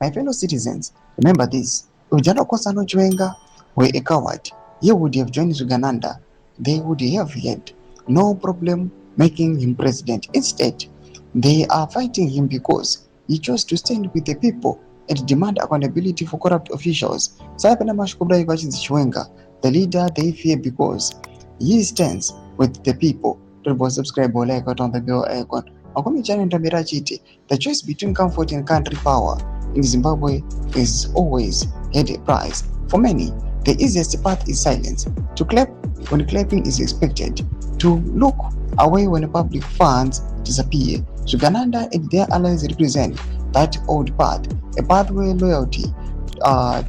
My fellow citizens, remember this. If General Kosano Chiwenga were a coward, he would have joined Sugananda. They would have had no problem making him president. Instead, they are fighting him because he chose to stand with the people and demand accountability for corrupt officials. Chiwenga, the leader they fear because he stands with the people. Don't subscribe or like on the bell icon. The choice between comfort and country power in Zimbabwe is always had a price. For many, the easiest path is silence. To clap when clapping is expected. To look away when public funds disappear. Sugananda and their allies represent that old path, a path where loyalty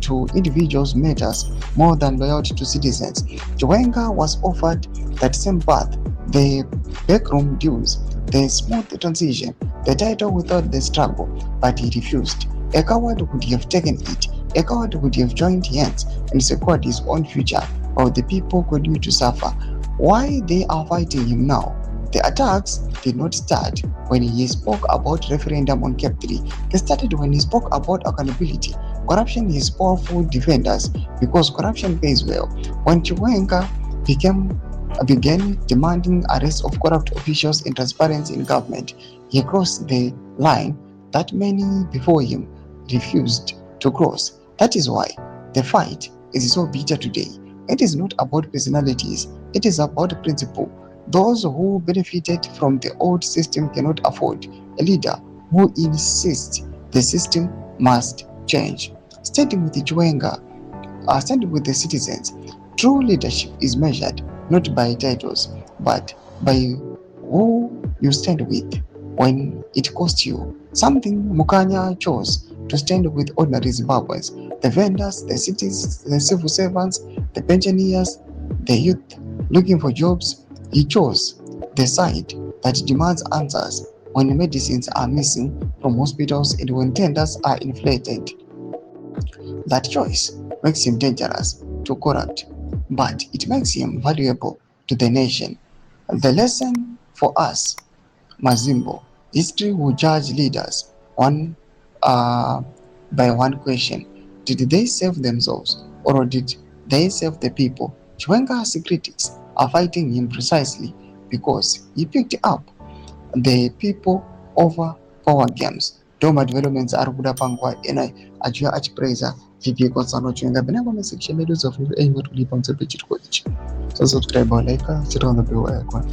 to individuals matters more than loyalty to citizens. Chiwenga was offered that same path, the backroom deals, the smooth transition, the title without the struggle, but he refused. A coward would have taken it. A coward would have joined hands and secured his own future, while the people continue to suffer. Why they are fighting him now? The attacks did not start when he spoke about referendum on Cap 3. They started when he spoke about accountability. Corruption is powerful defenders because corruption pays well. When Chiwenga began demanding arrest of corrupt officials and transparency in government, he crossed the line that many before him refused to cross. That is why the fight is so bitter today. It is not about personalities, it is about principle. Those who benefited from the old system cannot afford a leader who insists the system must change. Standing with Chiwenga, standing with the citizens, true leadership is measured not by titles, but by who you stand with when it costs you something. Mukanya chose to stand with ordinary Zimbabweans, the vendors, the cities, the civil servants, the pensioners, the youth looking for jobs. He chose the side that demands answers when medicines are missing from hospitals and when tenders are inflated. That choice makes him dangerous to corrupt, but it makes him valuable to the nation. The lesson for us, Mazimbo, history will judge leaders one by one question. Did they save themselves or did they save the people? Chiwenga's critics are fighting him precisely because he picked up the people over power games. Doma developments are kuda pangwa ena achiwa achipraiza vipi Kosano Chiwenga benako message medu of aim to live on the page. So subscribe or like, sit on the bell icon.